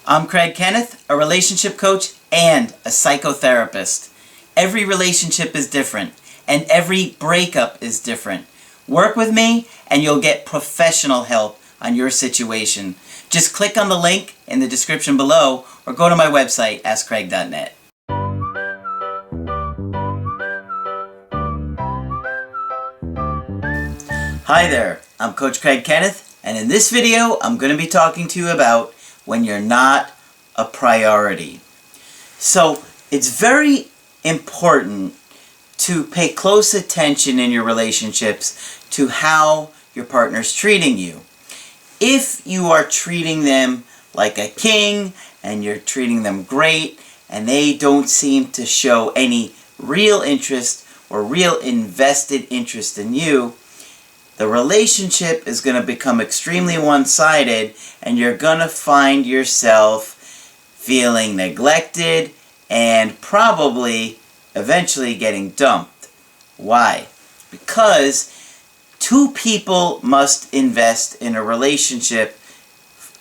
I'm Kenneth, a relationship coach and a psychotherapist. Every relationship is different, and every breakup is different. Work with me, and you'll get professional help on your situation. Just click on the link in the description below, or go to my website, askcraig.net. Hi there, I'm Coach Kenneth, and in this video, I'm going to be talking to you about when you're not a priority. So it's very important to pay close attention in your relationships to how your partner's treating you. If you are treating them like a king and you're treating them great and they don't seem to show any real interest or real invested interest in you, the relationship is going to become extremely one-sided, and you're going to find yourself feeling neglected and probably eventually getting dumped. Why? Because two people must invest in a relationship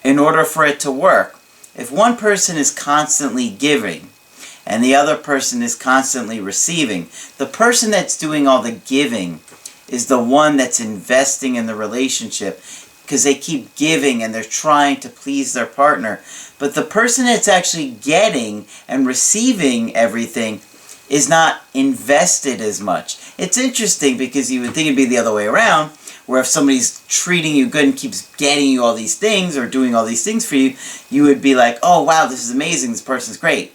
in order for it to work. If one person is constantly giving and the other person is constantly receiving, the person that's doing all the giving is the one that's investing in the relationship, because they keep giving and they're trying to please their partner. But the person that's actually getting and receiving everything is not invested as much. It's interesting because you would think it'd be the other way around, where if somebody's treating you good and keeps getting you all these things or doing all these things for you, you would be like, oh wow, this is amazing, this person's great.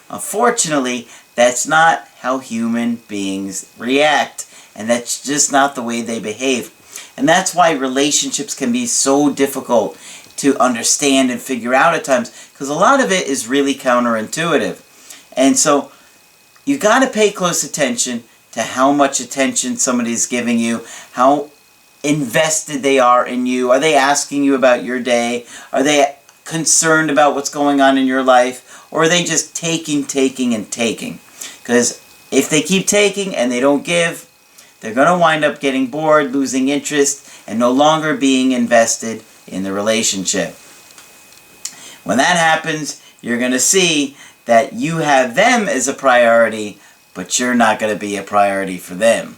Unfortunately, that's not how human beings react. And that's just not the way they behave. And that's why relationships can be so difficult to understand and figure out at times, because a lot of it is really counterintuitive. And so you got to pay close attention to how much attention somebody's giving you, how invested they are in you. Are they asking you about your day? Are they concerned about what's going on in your life? Or are they just taking, and taking? Because if they keep taking and they don't give, they're going to wind up getting bored, losing interest, and no longer being invested in the relationship. When that happens, you're going to see that you have them as a priority, but you're not going to be a priority for them.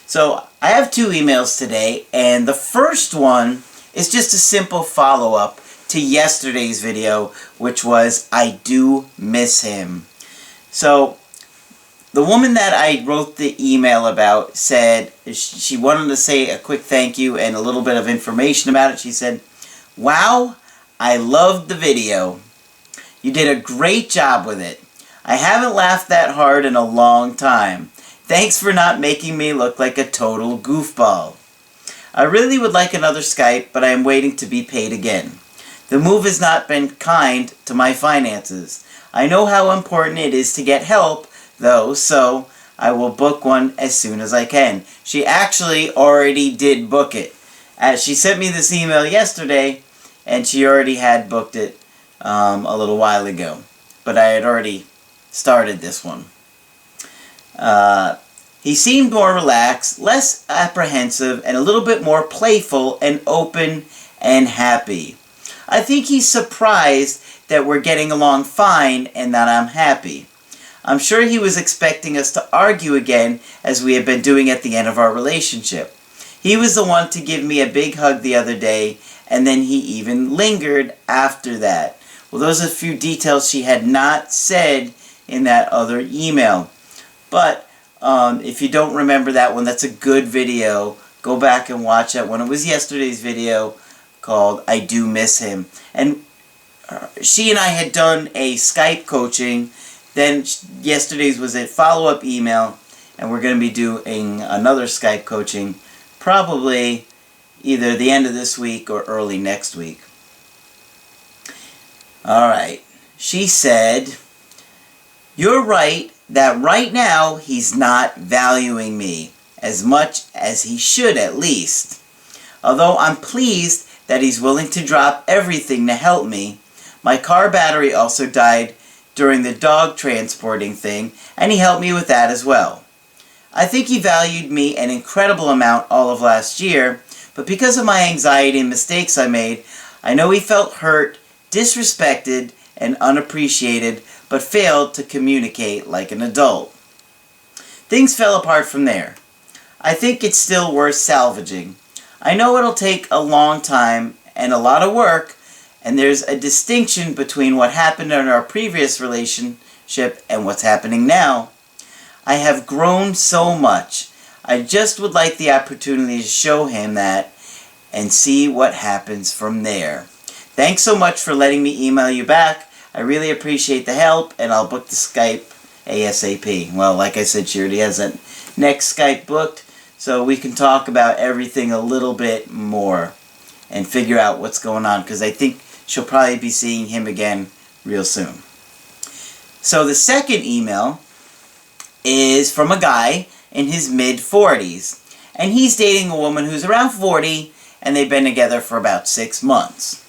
So I have two emails today, and the first one is just a simple follow-up to yesterday's video, which was, I do miss him. So the woman that I wrote the email about said she wanted to say a quick thank you and a little bit of information about it. She said, wow, I loved the video. You did a great job with it. I haven't laughed that hard in a long time. Thanks for not making me look like a total goofball. I really would like another Skype, but I am waiting to be paid again. The move has not been kind to my finances. I know how important it is to get help, though, so I will book one as soon as I can. She actually already did book it. She sent me this email yesterday, and she already had booked it a little while ago. But I had already started this one. He seemed more relaxed, less apprehensive, and a little bit more playful and open and happy. I think he's surprised that we're getting along fine and that I'm happy. I'm sure he was expecting us to argue again, as we had been doing at the end of our relationship. He was the one to give me a big hug the other day, and then he even lingered after that. Well, those are a few details she had not said in that other email. But if you don't remember that one, that's a good video. Go back and watch that one. It was yesterday's video called I Do Miss Him. And she and I had done a Skype coaching. Then yesterday's was a follow-up email, and we're going to be doing another Skype coaching probably either the end of this week or early next week. Alright, she said, you're right that right now he's not valuing me as much as he should, at least. Although I'm pleased that he's willing to drop everything to help me. My car battery also died during the dog transporting thing, and he helped me with that as well. I think he valued me an incredible amount all of last year, but because of my anxiety and mistakes I made, I know he felt hurt disrespected and unappreciated, but failed to communicate like an adult. Things fell apart from there. I think it's still worth salvaging. I know it'll take a long time and a lot of work, and there's a distinction between what happened in our previous relationship and what's happening now. I have grown so much. I just would like the opportunity to show him that and see what happens from there. Thanks so much for letting me email you back. I really appreciate the help, and I'll book the Skype ASAP. Well, like I said, she already has that next Skype booked, so we can talk about everything a little bit more and figure out what's going on, because I think she'll probably be seeing him again real soon. So the second email is from a guy in his mid-40s, and he's dating a woman who's around 40, and they've been together for about 6 months.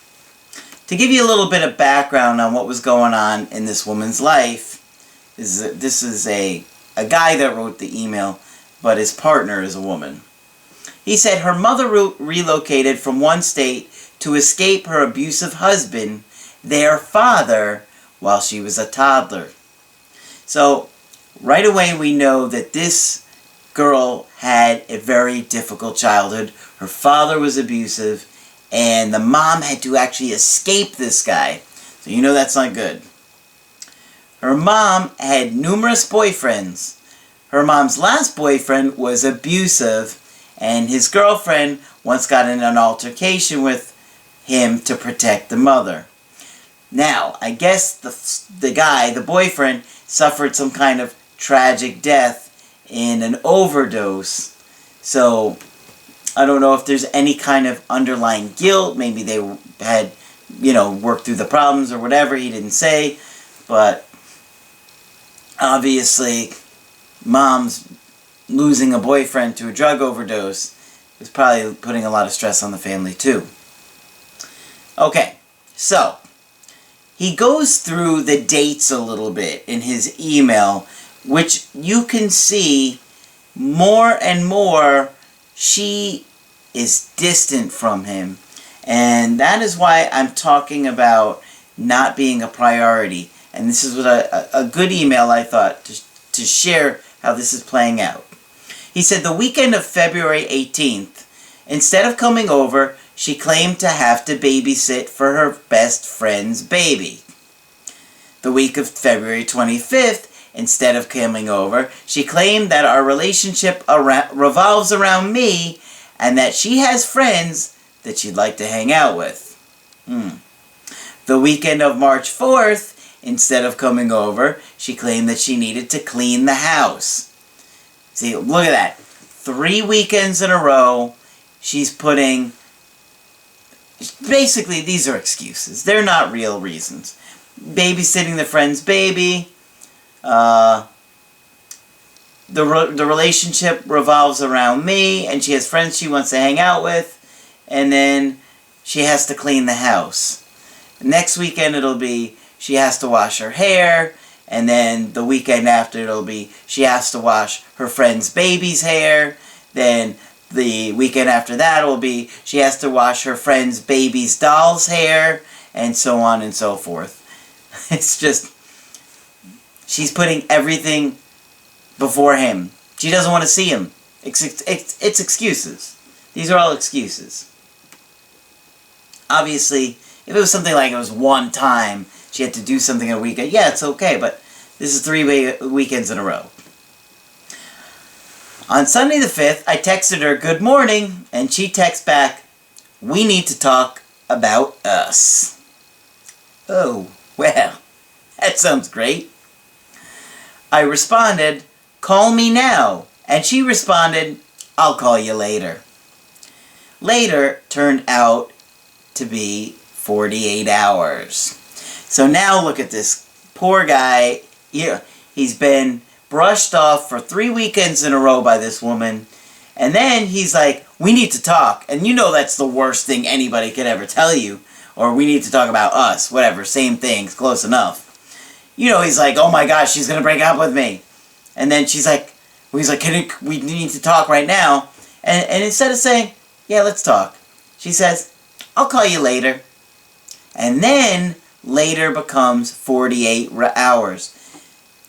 To give you a little bit of background on what was going on in this woman's life, this is a guy that wrote the email, but his partner is a woman. He said her mother relocated from one state to escape her abusive husband, their father, while she was a toddler. So, right away we know that this girl had a very difficult childhood. Her father was abusive, and the mom had to actually escape this guy. So you know that's not good. Her mom had numerous boyfriends. Her mom's last boyfriend was abusive, and his girlfriend once got in an altercation with him to protect the mother. Now, I guess the guy, the boyfriend, suffered some kind of tragic death in an overdose. So, I don't know if there's any kind of underlying guilt. Maybe they had, worked through the problems or whatever. He didn't say. But, obviously, mom's losing a boyfriend to a drug overdose is probably putting a lot of stress on the family too. Okay, so he goes through the dates a little bit in his email, which you can see more and more she is distant from him. And that is why I'm talking about not being a priority. And this is what a good email, I thought, to share how this is playing out. He said, the weekend of February 18th, instead of coming over, she claimed to have to babysit for her best friend's baby. The week of February 25th, instead of coming over, she claimed that our relationship revolves around me and that she has friends that she'd like to hang out with. The weekend of March 4th, instead of coming over, she claimed that she needed to clean the house. See, look at that. 3 weekends in a row, she's putting... Basically, these are excuses. They're not real reasons. Babysitting the friend's baby. The relationship revolves around me, and she has friends she wants to hang out with. And then she has to clean the house. Next weekend it'll be she has to wash her hair. And then the weekend after it'll be she has to wash her friend's baby's hair. Then the weekend after that will be she has to wash her friend's baby's doll's hair. And so on and so forth. It's just, she's putting everything before him. She doesn't want to see him. It's excuses. These are all excuses. Obviously, if it was something like it was one time, she had to do something a weekend, yeah, it's okay, but this is 3 weekends in a row. On Sunday the 5th, I texted her, good morning, and she texts back, we need to talk about us. Oh, well, that sounds great. I responded, call me now, and she responded, I'll call you later. Later turned out to be 48 hours. So now look at this poor guy. He's been brushed off for 3 weekends in a row by this woman. And then he's like, we need to talk. And you know that's the worst thing anybody could ever tell you. Or we need to talk about us. Whatever, same thing, close enough. He's like, oh my gosh, she's going to break up with me. And then he's like, we need to talk right now. And instead of saying, yeah, let's talk, she says, I'll call you later. and then later becomes 48 hours.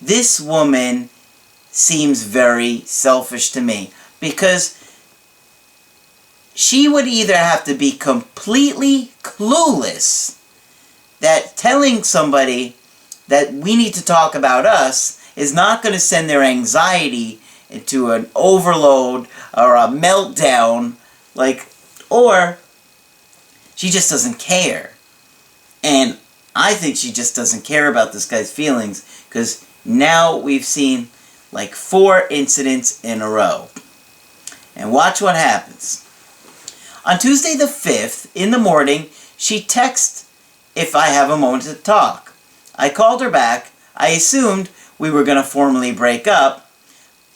This woman seems very selfish to me, because she would either have to be completely clueless that telling somebody that we need to talk about us is not going to send their anxiety into an overload or a meltdown, or she just doesn't care. And I think she just doesn't care about this guy's feelings, because now we've seen like 4 incidents in a row. And watch what happens. On Tuesday the 5th, in the morning, she texts if I have a moment to talk. I called her back. I assumed we were going to formally break up,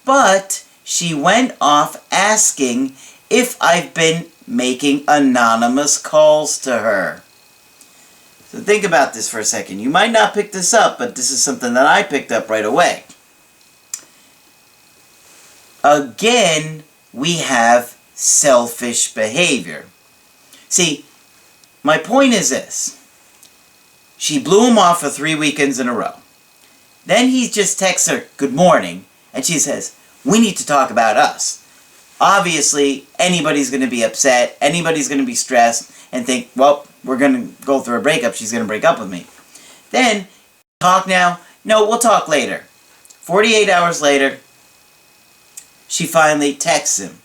but she went off asking if I've been making anonymous calls to her. So think about this for a second. You might not pick this up, but this is something that I picked up right away. Again, we have selfish behavior. See, my point is this. She blew him off for 3 weekends in a row. Then he just texts her, "Good morning," and she says, "We need to talk about us." Obviously, anybody's going to be upset, anybody's going to be stressed, and think, well, we're going to go through a breakup, she's going to break up with me. Then, talk now? No, we'll talk later. 48 hours later, she finally texts him.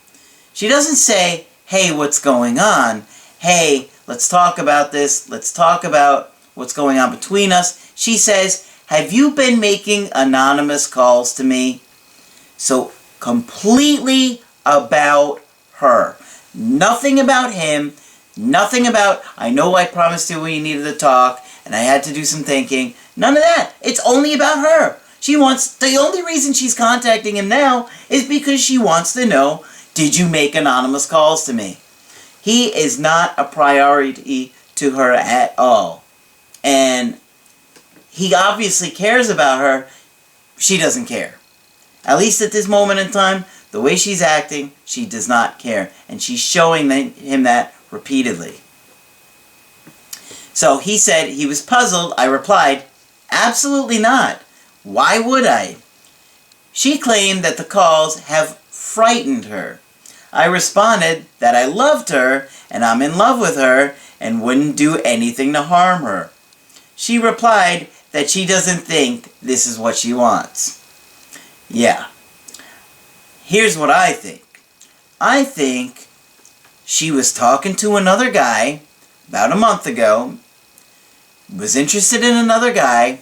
She doesn't say, "Hey, what's going on? Hey, let's talk about this. Let's talk about what's going on between us." She says, "Have you been making anonymous calls to me?" So, completely about her. Nothing about him. Nothing about, "I know I promised you we needed to talk, and I had to do some thinking." None of that. It's only about her. The only reason she's contacting him now is because she wants to know, did you make anonymous calls to me? He is not a priority to her at all. And he obviously cares about her. She doesn't care. At least at this moment in time, the way she's acting, she does not care. And she's showing him that repeatedly. So he said he was puzzled. I replied, "Absolutely not. Why would I?" She claimed that the calls have frightened her. I responded that I loved her and I'm in love with her and wouldn't do anything to harm her. She replied that she doesn't think this is what she wants. Yeah. Here's what I think. I think she was talking to another guy about a month ago, was interested in another guy,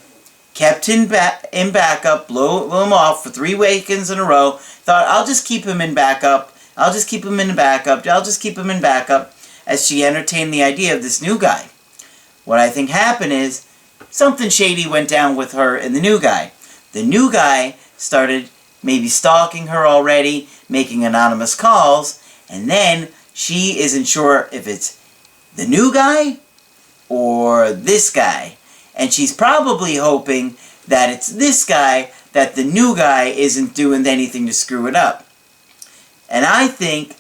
kept him in backup, blew him off for 3 weekends in a row, thought, I'll just keep him in backup, I'll just keep him in backup, I'll just keep him in backup, as she entertained the idea of this new guy. What I think happened is, something shady went down with her and the new guy. The new guy started maybe stalking her already, making anonymous calls, and then she isn't sure if it's the new guy or this guy. And she's probably hoping that it's this guy, that the new guy isn't doing anything to screw it up. And I think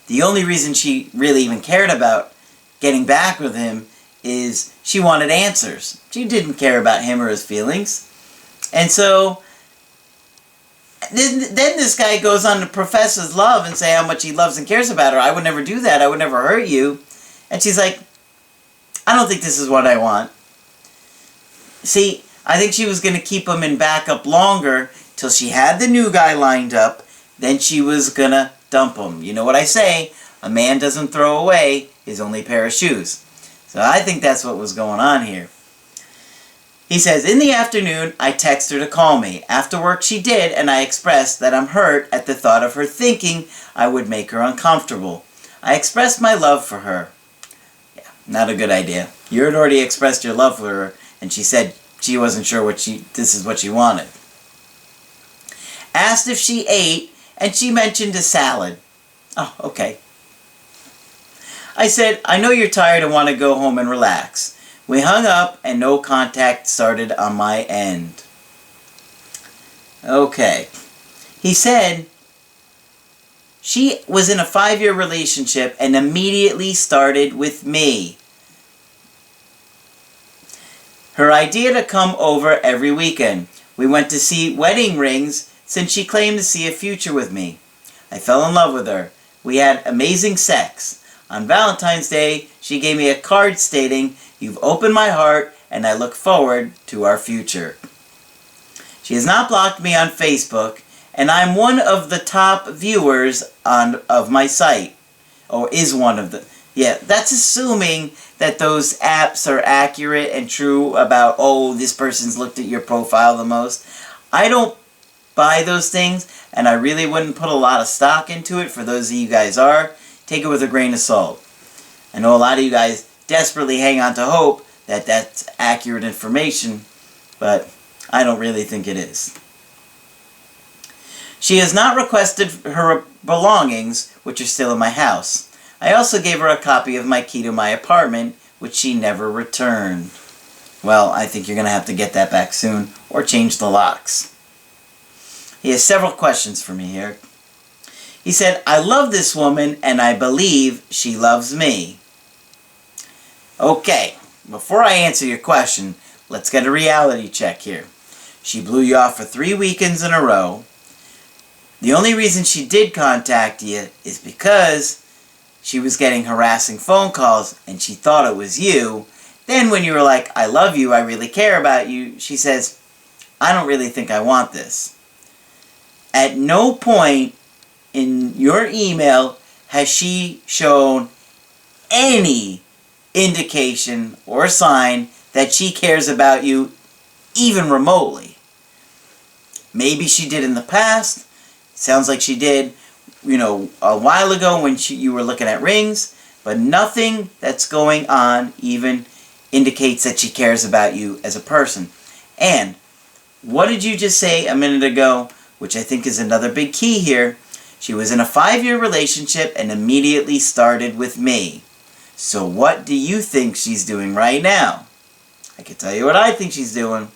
the only reason she really even cared about getting back with him is she wanted answers. She didn't care about him or his feelings. And so then this guy goes on to profess his love and say how much he loves and cares about her. I would never do that. I would never hurt you. And she's like, I don't think this is what I want. See, I think she was going to keep him in backup longer till she had the new guy lined up. Then she was going to dump him. You know what I say? A man doesn't throw away his only pair of shoes. So I think that's what was going on here. He says, in the afternoon, I text her to call me. After work, she did, and I expressed that I'm hurt at the thought of her thinking I would make her uncomfortable. I expressed my love for her. Yeah, not a good idea. You had already expressed your love for her, and she said she wasn't sure this is what she wanted. Asked if she ate, and she mentioned a salad. Oh, okay. I said, I know you're tired and want to go home and relax. We hung up and no contact started on my end. Okay. He said she was in a 5-year relationship and immediately started with me. her idea to come over every weekend. We went to see wedding rings since she claimed to see a future with me. I fell in love with her. We had amazing sex. On Valentine's Day, she gave me a card stating, "You've opened my heart and I look forward to our future." She has not blocked me on Facebook, and I'm one of the top viewers of my site. Or is one of the... Yeah, that's assuming that those apps are accurate and true about, oh, this person's looked at your profile the most. I don't buy those things, and I really wouldn't put a lot of stock into it. For those of you guys are, take it with a grain of salt. I know a lot of you guys desperately hang on to hope that that's accurate information, but I don't really think it is. She has not requested her belongings, which are still in my house. I also gave her a copy of my key to my apartment, which she never returned. Well, I think you're going to have to get that back soon, or change the locks. He has several questions for me here. He said, "I love this woman, and I believe she loves me." Okay, before I answer your question, let's get a reality check here. She blew you off for 3 weekends in a row. The only reason she did contact you is because she was getting harassing phone calls and she thought it was you. Then when you were like, "I love you, I really care about you," she says, "I don't really think I want this." At no point in your email has she shown any indication or sign that she cares about you even remotely. Maybe she did in the past. Sounds like she did, a while ago when you were looking at rings, but nothing that's going on even indicates that she cares about you as a person. And what did you just say a minute ago, which I think is another big key here? She was in a 5-year relationship and immediately started with me. So what do you think she's doing right now? I can tell you what I think she's doing.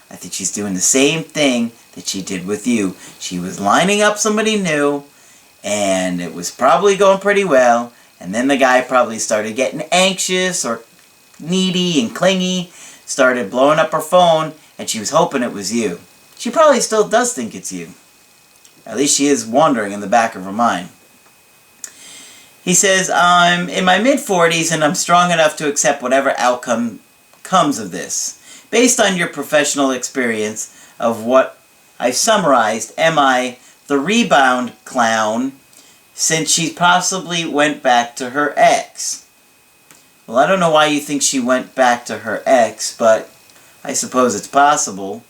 I think she's doing the same thing that she did with you. She was lining up somebody new, and it was probably going pretty well, and then the guy probably started getting anxious or needy and clingy, started blowing up her phone, and she was hoping it was you. She probably still does think it's you. At least she is wondering in the back of her mind. He says, "I'm in my mid-40s and I'm strong enough to accept whatever outcome comes of this. Based on your professional experience of what I've summarized, am I the rebound clown since she possibly went back to her ex?" Well, I don't know why you think she went back to her ex, but I suppose it's possible.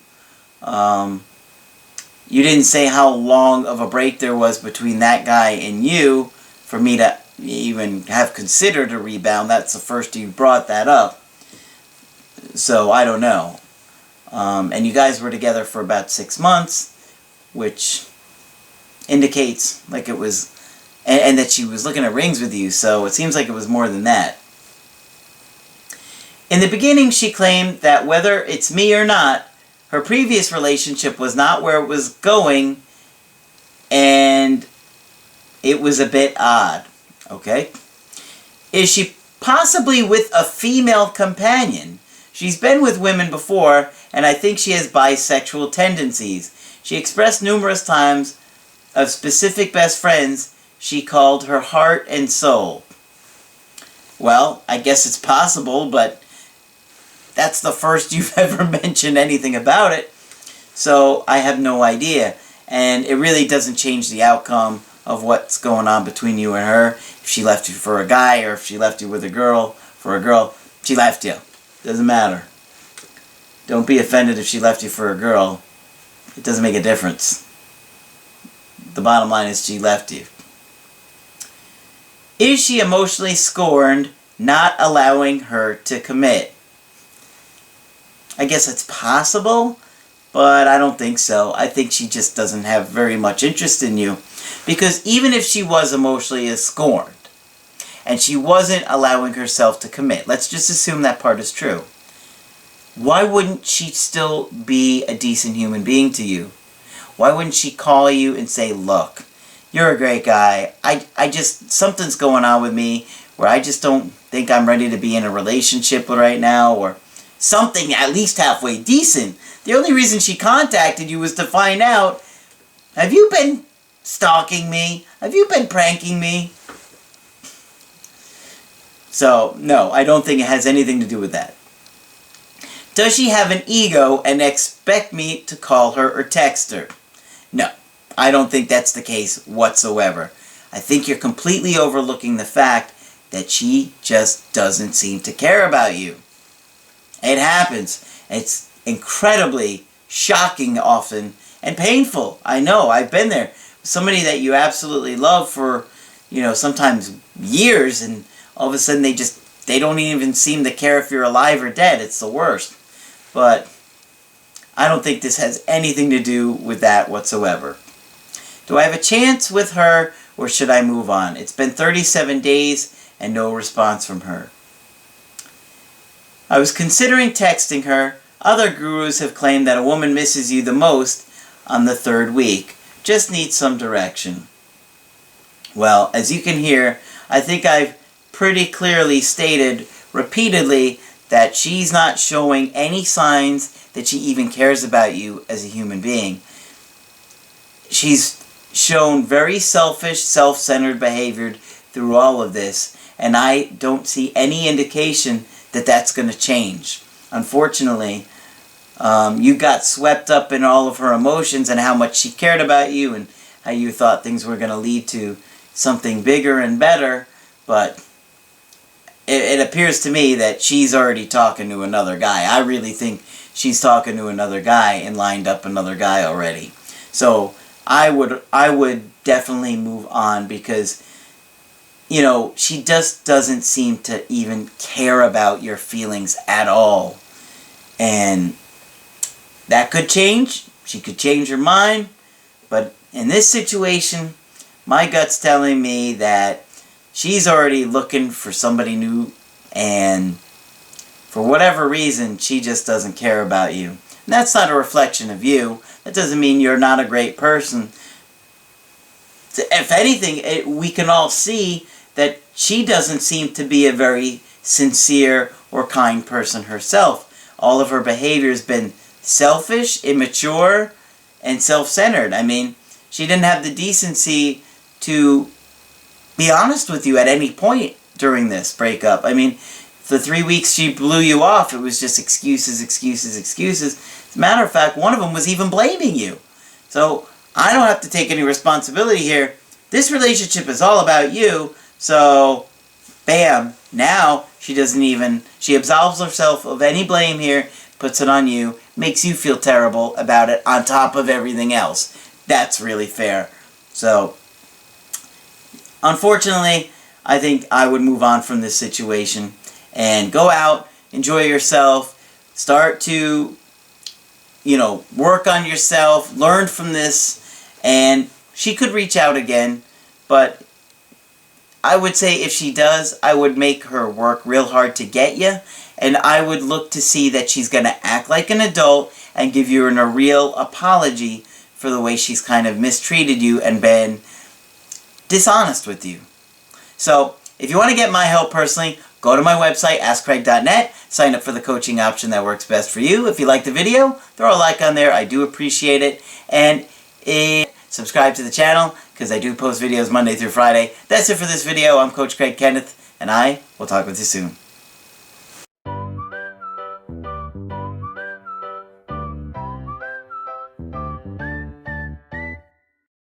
You didn't say how long of a break there was between that guy and you for me to even have considered a rebound. That's the first you brought that up. So, I don't know. And you guys were together for about 6 months, which indicates like it was, and that she was looking at rings with you, so it seems like it was more than that. In the beginning, she claimed that whether it's me or not, her previous relationship was not where it was going, and it was a bit odd. Okay? Is she possibly with a female companion? She's been with women before, and I think she has bisexual tendencies. She expressed numerous times of specific best friends she called her heart and soul. Well, I guess it's possible, but that's the first you've ever mentioned anything about it, so I have no idea. And it really doesn't change the outcome of what's going on between you and her. If she left you for a guy, or if she left you with a girl, for a girl, she left you. Doesn't matter. Don't be offended if she left you for a girl. It doesn't make a difference. The bottom line is she left you. Is she emotionally scorned, not allowing her to commit? I guess it's possible, but I don't think so. I think she just doesn't have very much interest in you. Because even if she was emotionally scorned, and she wasn't allowing herself to commit, let's just assume that part is true, why wouldn't she still be a decent human being to you? Why wouldn't she call you and say, "Look, you're a great guy. I just, something's going on with me where I just don't think I'm ready to be in a relationship right now," or something at least halfway decent. The only reason she contacted you was to find out, have you been stalking me? Have you been pranking me? So, no, I don't think it has anything to do with that. Does she have an ego and expect me to call her or text her? No, I don't think that's the case whatsoever. I think you're completely overlooking the fact that she just doesn't seem to care about you. It happens. It's incredibly shocking often and painful. I know, I've been there. Somebody that you absolutely love for, sometimes years, and all of a sudden they don't even seem to care if you're alive or dead. It's the worst. But I don't think this has anything to do with that whatsoever. Do I have a chance with her, or should I move on? It's been 37 days and no response from her. I was considering texting her. Other gurus have claimed that a woman misses you the most on the 3rd week. Just needs some direction. Well, as you can hear, I think I've pretty clearly stated repeatedly that she's not showing any signs that she even cares about you as a human being. She's shown very selfish, self-centered behavior through all of this, and I don't see any indication that that's going to change. Unfortunately, you got swept up in all of her emotions and how much she cared about you and how you thought things were going to lead to something bigger and better, but it appears to me that she's already talking to another guy. I really think she's talking to another guy and lined up another guy already. So I would definitely move on, because she just doesn't seem to even care about your feelings at all. And that could change. She could change her mind. But in this situation, my gut's telling me that she's already looking for somebody new, and for whatever reason, she just doesn't care about you. And that's not a reflection of you. That doesn't mean you're not a great person. If anything, we can all see that she doesn't seem to be a very sincere or kind person herself. All of her behavior has been selfish, immature, and self-centered. I mean, she didn't have the decency to be honest with you at any point during this breakup. I mean, the 3 weeks she blew you off, it was just excuses, excuses, excuses. As a matter of fact, one of them was even blaming you. So I don't have to take any responsibility here. This relationship is all about you. So, bam, now she absolves herself of any blame here, puts it on you, makes you feel terrible about it on top of everything else. That's really fair. So, unfortunately, I think I would move on from this situation and go out, enjoy yourself, start to, work on yourself, learn from this, and she could reach out again, but I would say if she does, I would make her work real hard to get you, and I would look to see that she's going to act like an adult and give you a real apology for the way she's kind of mistreated you and been dishonest with you. So, if you want to get my help personally, go to my website, askcraig.net, sign up for the coaching option that works best for you. If you like the video, throw a like on there. I do appreciate it. And subscribe to the channel, because I do post videos Monday through Friday. That's it for this video. I'm Coach Craig Kenneth, and I will talk with you soon.